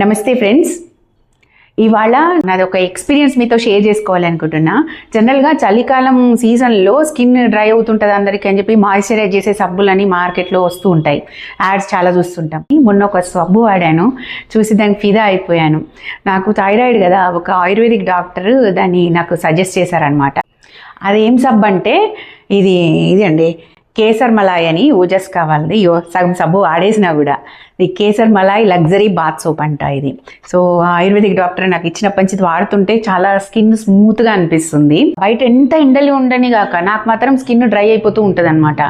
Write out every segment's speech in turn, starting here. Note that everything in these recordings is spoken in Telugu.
నమస్తే ఫ్రెండ్స్, ఇవాళ నాది ఒక ఎక్స్పీరియన్స్ మీతో షేర్ చేసుకోవాలనుకుంటున్నా. జనరల్గా చలికాలం సీజన్లో స్కిన్ డ్రై అవుతుంటుంది అందరికీ అని చెప్పి మాయిశ్చరైజ్ చేసే సబ్బులని మార్కెట్లో వస్తూ ఉంటాయి. యాడ్స్ చాలా చూస్తుంటాం. మొన్న ఒక సబ్బు వాడాను, చూసి దానికి ఫిదా అయిపోయాను. నాకు థైరాయిడ్ కదా, ఒక ఆయుర్వేదిక్ డాక్టర్ దాన్ని నాకు సజెస్ట్ చేశారనమాట. అది ఏం సబ్బు అంటే ఇది అండి, కేసర్ మలాయ్ అని ఓజస్ కావాలి. సగం సబ్బు ఆడేసినా కూడా ఇది Kesar Malai luxury bath soap అంట ఇది. సో ఆయుర్వేదిక్ డాక్టర్ నాకు ఇచ్చినప్పటి నుంచి వాడుతుంటే చాలా స్కిన్ స్మూత్గా అనిపిస్తుంది. బయట ఎంత ఎండలు ఉండని కాక నాకు మాత్రం స్కిన్ డ్రై అయిపోతూ ఉంటుంది అనమాట.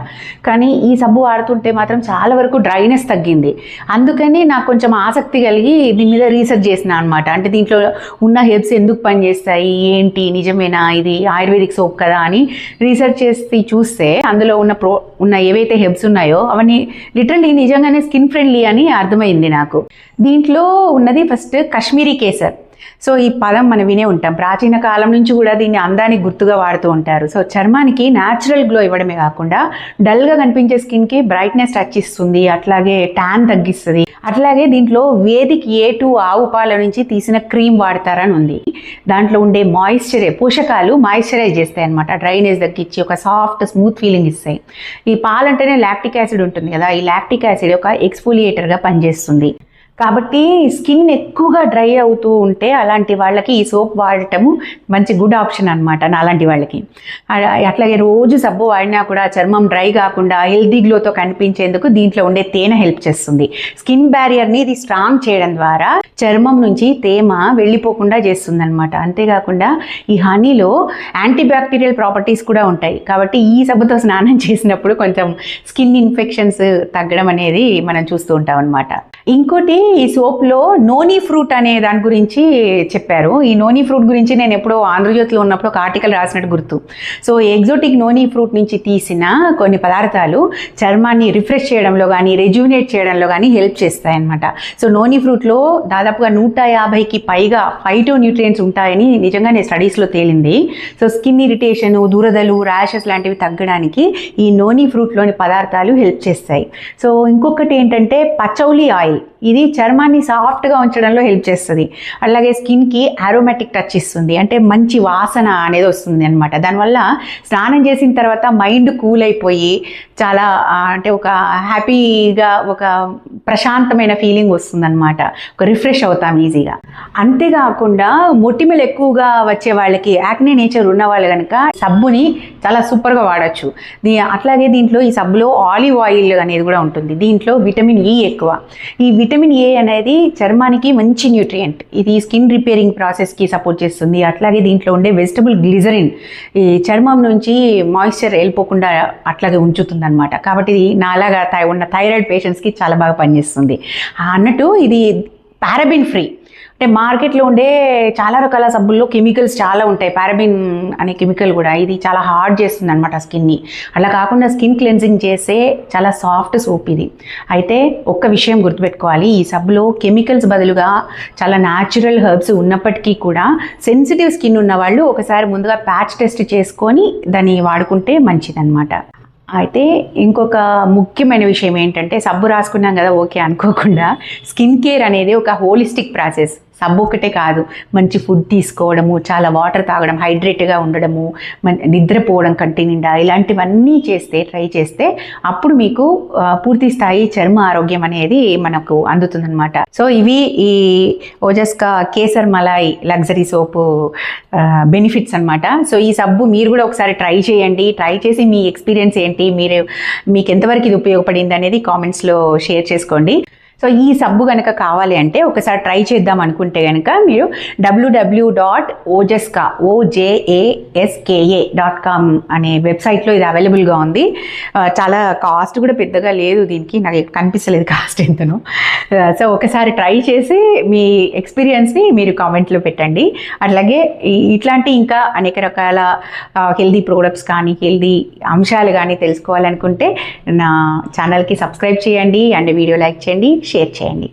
కానీ ఈ సబ్బు వాడుతుంటే మాత్రం చాలా వరకు డ్రైనెస్ తగ్గింది. అందుకని నాకు కొంచెం ఆసక్తి కలిగి దీని మీద రీసెర్చ్ చేసిన అనమాట. అంటే దీంట్లో ఉన్న హెర్బ్స్ ఎందుకు పనిచేస్తాయి, ఏంటి, నిజమేనా ఇది ఆయుర్వేదిక్ సోప్ కదా అని రీసెర్చ్ చేసి చూస్తే అందులో ఉన్న ఏవైతే హెర్బ్స్ ఉన్నాయో అవన్నీ లిటరల్లీ నిజంగానే స్కిన్ ఫ్రెండ్లీ అని అర్థమైంది నాకు. దీంట్లో ఉన్నది ఫస్ట్ కాశ్మీరీ కేసర్. సో ఈ పదం మనం వినే ఉంటాం, ప్రాచీన కాలం నుంచి కూడా దీన్ని అందానికి గుర్తుగా వాడుతూ ఉంటారు. సో చర్మానికి న్యాచురల్ గ్లో ఇవ్వడమే కాకుండా డల్గా కనిపించే స్కిన్కి బ్రైట్నెస్ టచ్ ఇస్తుంది, అట్లాగే ట్యాన్ తగ్గిస్తుంది. అట్లాగే దీంట్లో వేదిక్ A2 ఆవు పాల నుంచి తీసిన క్రీమ్ వాడతారని ఉంది. దాంట్లో ఉండే పోషకాలు మాయిశ్చరైజ్ చేస్తాయి అనమాట, డ్రైనేజ్ తగ్గించి ఒక సాఫ్ట్ స్మూత్ ఫీలింగ్ ఇస్తాయి. ఈ పాలంటేనే లాక్టిక్ యాసిడ్ ఉంటుంది కదా, ఈ లాక్టిక్ యాసిడ్ ఒక ఎక్స్ఫోలియేటర్గా పనిచేస్తుంది. కాబట్టి స్కిన్ ఎక్కువగా డ్రై అవుతూ ఉంటే అలాంటి వాళ్ళకి ఈ సోప్ వాడటము మంచి గుడ్ ఆప్షన్ అనమాట. అలాంటి వాళ్ళకి అట్లాగే రోజు సబ్బు వాడినా కూడా చర్మం డ్రై కాకుండా హెల్దీ గ్లోతో కనిపించేందుకు దీంట్లో ఉండే తేనె హెల్ప్ చేస్తుంది. స్కిన్ బ్యారియర్ని ఇది స్ట్రాంగ్ చేయడం ద్వారా చర్మం నుంచి తేమ వెళ్ళిపోకుండా చేస్తుంది అనమాట. అంతేకాకుండా ఈ హనీలో యాంటీబ్యాక్టీరియల్ ప్రాపర్టీస్ కూడా ఉంటాయి. కాబట్టి ఈ సబ్బుతో స్నానం చేసినప్పుడు కొంచెం స్కిన్ ఇన్ఫెక్షన్స్ తగ్గడం అనేది మనం చూస్తూ ఉంటాం అనమాట. ఇంకోటి, ఈ సోప్లో నోనీ ఫ్రూట్ అనే దాని గురించి చెప్పారు. ఈ నోనీ ఫ్రూట్ గురించి నేను ఎప్పుడో ఆంధ్రజ్యోతిలో ఉన్నప్పుడు ఒక ఆర్టికల్ రాసినట్టు గుర్తు. సో ఎగ్జోటిక్ నోనీ ఫ్రూట్ నుంచి తీసిన కొన్ని పదార్థాలు చర్మాన్ని రిఫ్రెష్ చేయడంలో కానీ రెజ్యూనేట్ చేయడంలో కానీ హెల్ప్ చేస్తాయన్నమాట. సో నోనీ ఫ్రూట్లో దాదాపుగా 150కి పైగా ఫైటో న్యూట్రియంట్స్ ఉంటాయని నిజంగానే స్టడీస్లో తేలింది. సో స్కిన్ ఇరిటేషన్, దురదలు, ర్యాషెస్ లాంటివి తగ్గడానికి ఈ నోనీ ఫ్రూట్లోని పదార్థాలు హెల్ప్ చేస్తాయి. సో ఇంకొకటి ఏంటంటే పచౌలీ ఆయిల్. ఇది చర్మాన్ని సాఫ్ట్గా ఉంచడంలో హెల్ప్ చేస్తుంది. అలాగే స్కిన్కి ఆరోమాటిక్ టచ్ ఇస్తుంది, అంటే మంచి వాసన అనేది వస్తుంది అనమాట. దానివల్ల స్నానం చేసిన తర్వాత మైండ్ కూల్ అయిపోయి చాలా అంటే ఒక హ్యాపీగా ఒక ప్రశాంతమైన ఫీలింగ్ వస్తుంది అనమాట. ఒక రిఫ్రెష్ అవుతాం ఈజీగా. అంతేకాకుండా మొటిమలు ఎక్కువగా వచ్చే వాళ్ళకి, యాక్నే నేచర్ ఉన్న వాళ్ళు కనుక సబ్బుని చాలా సూపర్గా వాడచ్చు. అట్లాగే దీంట్లో ఈ సబ్బులో ఆలివ్ ఆయిల్ అనేది కూడా ఉంటుంది. దీంట్లో విటమిన్ E ఎక్కువ. ఈ విటమిన్ A అనేది చర్మానికి మంచి న్యూట్రియంట్. ఇది స్కిన్ రిపేరింగ్ ప్రాసెస్కి సపోర్ట్ చేస్తుంది. అట్లాగే దీంట్లో ఉండే వెజిటబుల్ గ్లిజరిన్ ఈ చర్మం నుంచి మాయిశ్చర్ వెళ్ళిపోకుండా అట్లాగే ఉంచుతుంది అనమాట. కాబట్టి ఇది నాలాగా ఉన్న థైరాయిడ్ పేషెంట్స్కి చాలా బాగా పనిచేస్తుంది. అన్నట్టు ఇది పారాబిన్ ఫ్రీ. అంటే మార్కెట్లో ఉండే చాలా రకాల సబ్బుల్లో కెమికల్స్ చాలా ఉంటాయి. పారాబిన్ అనే కెమికల్ కూడా ఇది చాలా హార్డ్ చేస్తుంది అనమాట స్కిన్ని. అలా కాకుండా స్కిన్ క్లెన్జింగ్ చేసే చాలా సాఫ్ట్ సోప్ ఇది. అయితే ఒక్క విషయం గుర్తుపెట్టుకోవాలి, ఈ సబ్బులో కెమికల్స్ బదులుగా చాలా న్యాచురల్ హెర్బ్స్ ఉన్నప్పటికీ కూడా సెన్సిటివ్ స్కిన్ ఉన్న వాళ్ళు ఒకసారి ముందుగా ప్యాచ్ టెస్ట్ చేసుకొని దాన్ని వాడుకుంటే మంచిదన్నమాట. అయితే ఇంకొక ముఖ్యమైన విషయం ఏంటంటే, సబ్బు రాసుకున్నాం కదా ఓకే అనుకోకుండా స్కిన్ కేర్ అనేది ఒక హోలిస్టిక్ ప్రాసెస్. సబ్బు ఒకటే కాదు, మంచి ఫుడ్ తీసుకోవడము, చాలా వాటర్ తాగడం, హైడ్రేట్గా ఉండడము, నిద్రపోవడం కంటి నిండా, ఇలాంటివన్నీ ట్రై చేస్తే అప్పుడు మీకు పూర్తి స్థాయి చర్మ ఆరోగ్యం అనేది మనకు అందుతుందన్నమాట. సో ఇవి ఈ ఓజస్కా కేసర్ మలాయ్ లగ్జరీ సోపు బెనిఫిట్స్ అనమాట. సో ఈ సబ్బు మీరు కూడా ఒకసారి ట్రై చేయండి. ట్రై చేసి మీ ఎక్స్పీరియన్స్ ఏంటి, మీకు ఎంతవరకు ఇది ఉపయోగపడింది అనేది కామెంట్స్లో షేర్ చేసుకోండి. సో ఈ సబ్బు కనుక కావాలి అంటే ఒకసారి ట్రై చేద్దాం అనుకుంటే కనుక మీరు www.ojaska.com అనే వెబ్సైట్లో ఇది అవైలబుల్గా ఉంది. చాలా కాస్ట్ కూడా పెద్దగా లేదు దీనికి, నాకు కనిపిస్తలేదు కాస్ట్ ఎంతనో. సో ఒకసారి ట్రై చేసి మీ ఎక్స్పీరియన్స్ని మీరు కామెంట్లో పెట్టండి. అట్లాగే ఇట్లాంటి ఇంకా అనేక రకాల హెల్దీ ప్రోడక్ట్స్ కానీ హెల్దీ అంశాలు కానీ తెలుసుకోవాలనుకుంటే నా ఛానల్కి సబ్స్క్రైబ్ చేయండి అండ్ వీడియో లైక్ చేయండి, షేర్ చేయండి.